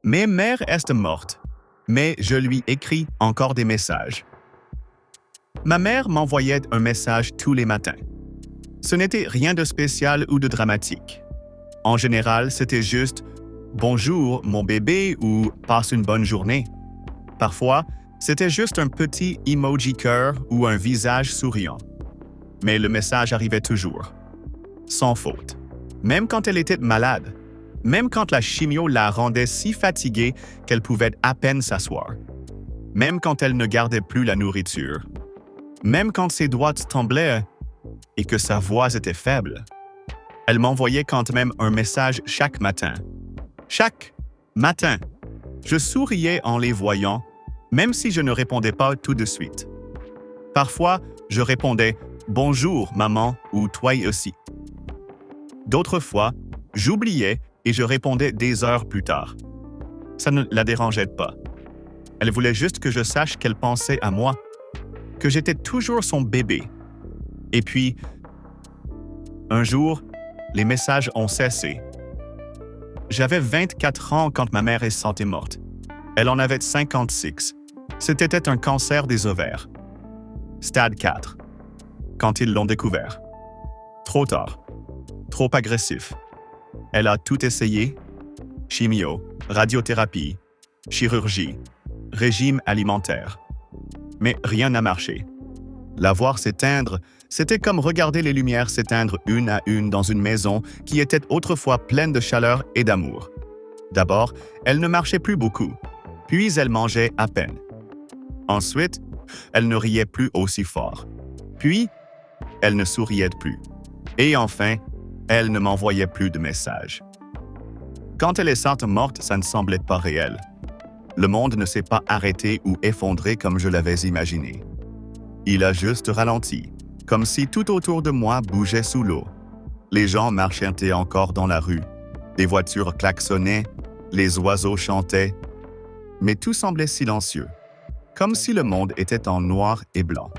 Ma mère est morte, mais je lui écris encore des messages. Ma mère m'envoyait un message tous les matins. Ce n'était rien de spécial ou de dramatique. En général, c'était juste « Bonjour, mon bébé » ou « Passe une bonne journée ». Parfois, c'était juste un petit emoji cœur ou un visage souriant. Mais le message arrivait toujours. Sans faute. Même quand elle était malade. Même quand la chimio la rendait si fatiguée qu'elle pouvait à peine s'asseoir. Même quand elle ne gardait plus la nourriture. Même quand ses doigts tremblaient et que sa voix était faible. Elle m'envoyait quand même un message chaque matin. Chaque matin. Je souriais en les voyant, même si je ne répondais pas tout de suite. Parfois, je répondais « Bonjour, maman » ou « Toi aussi ». D'autres fois, j'oubliais et je répondais des heures plus tard. Ça ne la dérangeait pas. Elle voulait juste que je sache qu'elle pensait à moi, que j'étais toujours son bébé. Et puis, un jour, les messages ont cessé. J'avais 24 ans quand ma mère est morte. Elle en avait 56. C'était un cancer des ovaires. Stade 4. Quand ils l'ont découvert. Trop tard. Trop agressif. Elle a tout essayé. Chimio, radiothérapie, chirurgie, régime alimentaire. Mais rien n'a marché. La voir s'éteindre, c'était comme regarder les lumières s'éteindre une à une dans une maison qui était autrefois pleine de chaleur et d'amour. D'abord, elle ne marchait plus beaucoup, puis elle mangeait à peine. Ensuite, elle ne riait plus aussi fort. Puis, elle ne souriait plus. Et enfin, elle ne m'envoyait plus de messages. Quand elle est morte, ça ne semblait pas réel. Le monde ne s'est pas arrêté ou effondré comme je l'avais imaginé. Il a juste ralenti, comme si tout autour de moi bougeait sous l'eau. Les gens marchaient encore dans la rue, des voitures klaxonnaient, les oiseaux chantaient, mais tout semblait silencieux, comme si le monde était en noir et blanc.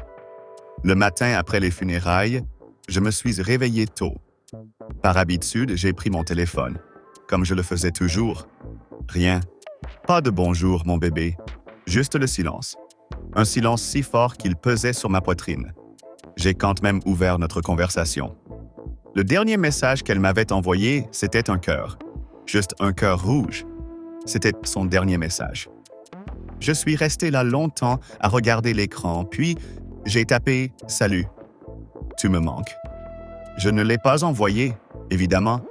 Le matin après les funérailles, je me suis réveillé tôt. Par habitude, j'ai pris mon téléphone, comme je le faisais toujours. Rien. Pas de bonjour, mon bébé. Juste le silence. Un silence si fort qu'il pesait sur ma poitrine. J'ai quand même ouvert notre conversation. Le dernier message qu'elle m'avait envoyé, c'était un cœur. Juste un cœur rouge. C'était son dernier message. Je suis resté là longtemps à regarder l'écran, puis j'ai tapé « Salut, tu me manques ». Je ne l'ai pas envoyé, évidemment.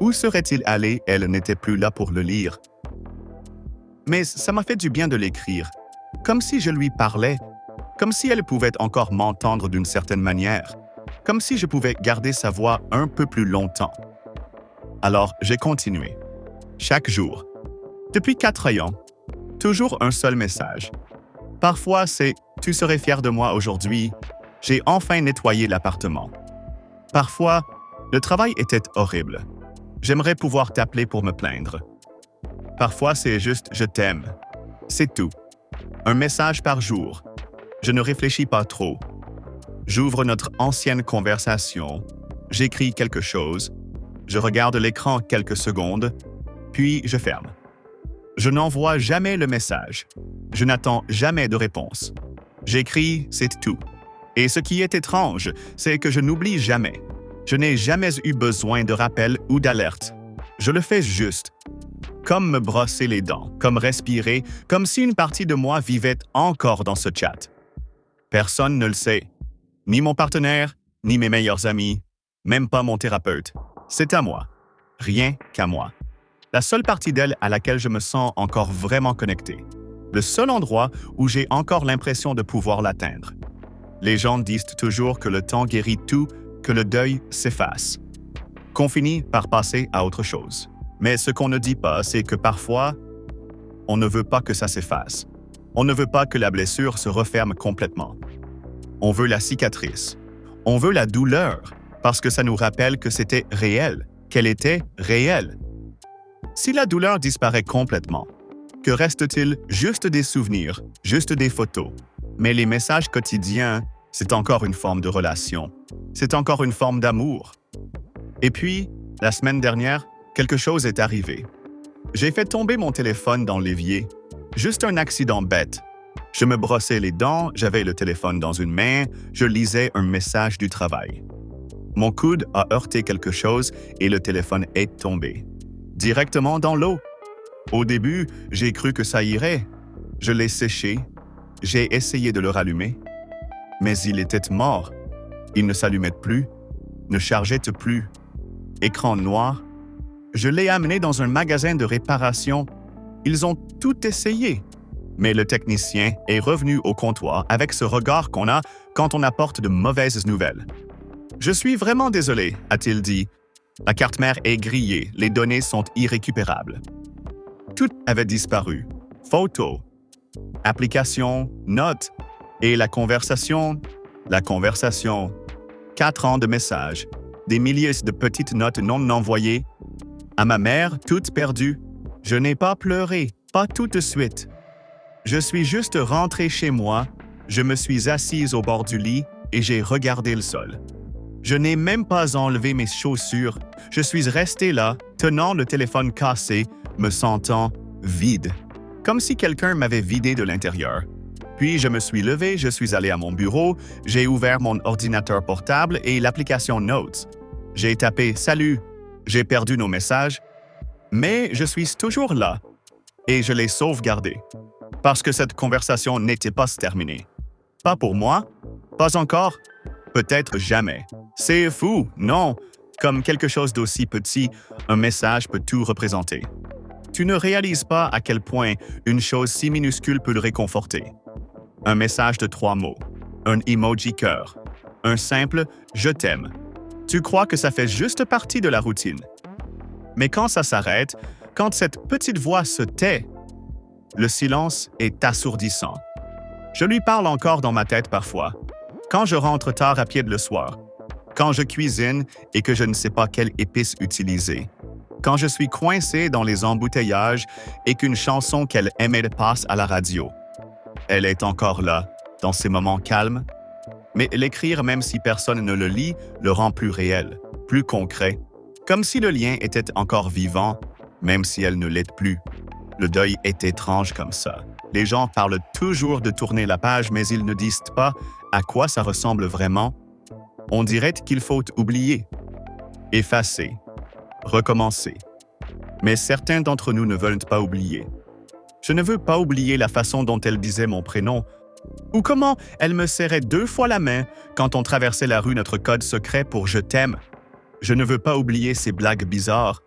Où serait-il allé? Elle n'était plus là pour le lire. Mais ça m'a fait du bien de l'écrire, comme si je lui parlais, comme si elle pouvait encore m'entendre d'une certaine manière, comme si je pouvais garder sa voix un peu plus longtemps. Alors, j'ai continué. Chaque jour. Depuis 4 ans. Toujours un seul message. Parfois, c'est « Tu serais fier de moi aujourd'hui. J'ai enfin nettoyé l'appartement. » Parfois, le travail était horrible. J'aimerais pouvoir t'appeler pour me plaindre. Parfois, c'est juste « Je t'aime ». C'est tout. Un message par jour. Je ne réfléchis pas trop. J'ouvre notre ancienne conversation. J'écris quelque chose. Je regarde l'écran quelques secondes, puis je ferme. Je n'envoie jamais le message. Je n'attends jamais de réponse. J'écris, c'est tout. Et ce qui est étrange, c'est que je n'oublie jamais. Je n'ai jamais eu besoin de rappel ou d'alerte. Je le fais juste. Comme me brosser les dents, comme respirer, comme si une partie de moi vivait encore dans ce chat. Personne ne le sait. Ni mon partenaire, ni mes meilleurs amis, même pas mon thérapeute. C'est à moi. Rien qu'à moi. La seule partie d'elle à laquelle je me sens encore vraiment connecté. Le seul endroit où j'ai encore l'impression de pouvoir l'atteindre. Les gens disent toujours que le temps guérit tout, que le deuil s'efface. Qu'on finit par passer à autre chose. Mais ce qu'on ne dit pas, c'est que parfois, on ne veut pas que ça s'efface. On ne veut pas que la blessure se referme complètement. On veut la cicatrice. On veut la douleur, parce que ça nous rappelle que c'était réel, qu'elle était réelle. Si la douleur disparaît complètement, que reste-t-il? Juste des souvenirs, juste des photos. Mais les messages quotidiens, c'est encore une forme de relation. C'est encore une forme d'amour. Et puis, la semaine dernière, quelque chose est arrivé. J'ai fait tomber mon téléphone dans l'évier. Juste un accident bête. Je me brossais les dents, j'avais le téléphone dans une main, je lisais un message du travail. Mon coude a heurté quelque chose et le téléphone est tombé. Directement dans l'eau. Au début, j'ai cru que ça irait. Je l'ai séché. J'ai essayé de le rallumer. Mais il était mort. Il ne s'allumait plus, ne chargeait plus. Écran noir. Je l'ai amené dans un magasin de réparation. Ils ont tout essayé. Mais le technicien est revenu au comptoir avec ce regard qu'on a quand on apporte de mauvaises nouvelles. « Je suis vraiment désolé », a-t-il dit. La carte mère est grillée, les données sont irrécupérables. Tout avait disparu. Photos, applications, notes et la conversation. 4 ans de messages, des milliers de petites notes non envoyées. À ma mère, toute perdue. Je n'ai pas pleuré, pas tout de suite. Je suis juste rentré chez moi, je me suis assise au bord du lit et j'ai regardé le sol. Je n'ai même pas enlevé mes chaussures. Je suis resté là, tenant le téléphone cassé, me sentant vide, comme si quelqu'un m'avait vidé de l'intérieur. Puis je me suis levé, je suis allé à mon bureau, j'ai ouvert mon ordinateur portable et l'application Notes. J'ai tapé « Salut », j'ai perdu nos messages, mais je suis toujours là et je l'ai sauvegardé. Parce que cette conversation n'était pas terminée. Pas pour moi, pas encore, peut-être jamais. C'est fou, non? Comme quelque chose d'aussi petit, un message peut tout représenter. Tu ne réalises pas à quel point une chose si minuscule peut le réconforter. Un message de 3 mots, un emoji cœur, un simple « je t'aime ». Tu crois que ça fait juste partie de la routine. Mais quand ça s'arrête, quand cette petite voix se tait, le silence est assourdissant. Je lui parle encore dans ma tête parfois. Quand je rentre tard à pied le soir, quand je cuisine et que je ne sais pas quelle épice utiliser, quand je suis coincé dans les embouteillages et qu'une chanson qu'elle aimait passe à la radio. Elle est encore là, dans ces moments calmes. Mais l'écrire, même si personne ne le lit, le rend plus réel, plus concret, comme si le lien était encore vivant, même si elle ne l'est plus. Le deuil est étrange comme ça. Les gens parlent toujours de tourner la page, mais ils ne disent pas à quoi ça ressemble vraiment. On dirait qu'il faut oublier, effacer, recommencer. Mais certains d'entre nous ne veulent pas oublier. Je ne veux pas oublier la façon dont elle disait mon prénom, ou comment elle me serrait 2 fois la main quand on traversait la rue notre code secret pour « je t'aime ». Je ne veux pas oublier ses blagues bizarres,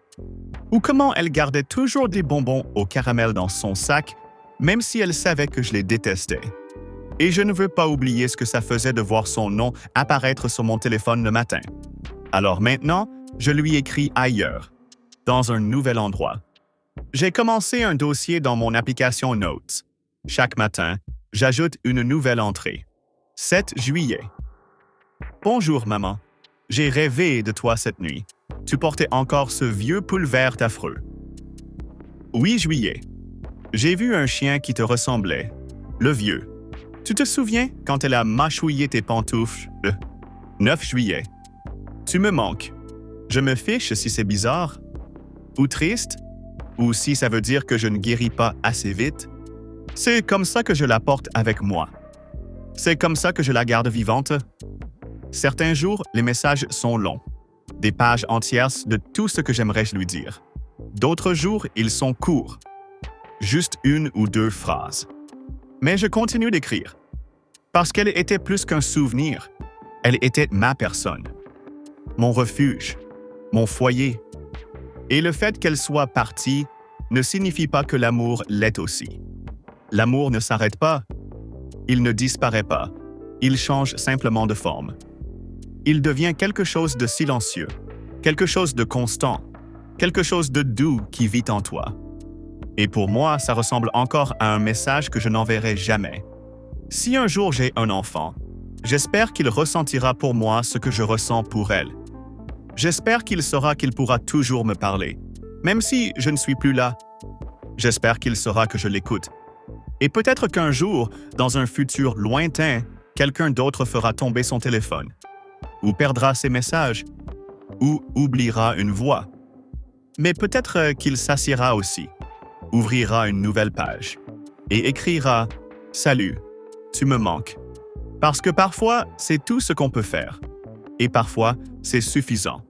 ou comment elle gardait toujours des bonbons au caramel dans son sac, même si elle savait que je les détestais. Et je ne veux pas oublier ce que ça faisait de voir son nom apparaître sur mon téléphone le matin. Alors maintenant, je lui écris ailleurs, dans un nouvel endroit. J'ai commencé un dossier dans mon application Notes. Chaque matin, j'ajoute une nouvelle entrée. 7 juillet. Bonjour maman, j'ai rêvé de toi cette nuit. Tu portais encore ce vieux pull vert affreux. 8 juillet. J'ai vu un chien qui te ressemblait, le vieux. Tu te souviens quand elle a mâchouillé tes pantoufles? 9 juillet. Tu me manques. Je me fiche si c'est bizarre, ou triste, ou si ça veut dire que je ne guéris pas assez vite. C'est comme ça que je la porte avec moi. C'est comme ça que je la garde vivante. Certains jours, les messages sont longs. Des pages entières de tout ce que j'aimerais lui dire. D'autres jours, ils sont courts. Juste 1 ou 2 phrases. Mais je continue d'écrire. Parce qu'elle était plus qu'un souvenir. Elle était ma personne. Mon refuge. Mon foyer. Et le fait qu'elle soit partie ne signifie pas que l'amour l'est aussi. L'amour ne s'arrête pas. Il ne disparaît pas. Il change simplement de forme. Il devient quelque chose de silencieux, quelque chose de constant, quelque chose de doux qui vit en toi. Et pour moi, ça ressemble encore à un message que je n'enverrai jamais. Si un jour j'ai un enfant, j'espère qu'il ressentira pour moi ce que je ressens pour elle. J'espère qu'il saura qu'il pourra toujours me parler, même si je ne suis plus là. J'espère qu'il saura que je l'écoute. Et peut-être qu'un jour, dans un futur lointain, quelqu'un d'autre fera tomber son téléphone, ou perdra ses messages, ou oubliera une voix. Mais peut-être qu'il s'assiera aussi, ouvrira une nouvelle page et écrira « Salut, tu me manques ». Parce que parfois, c'est tout ce qu'on peut faire. Et parfois, c'est suffisant.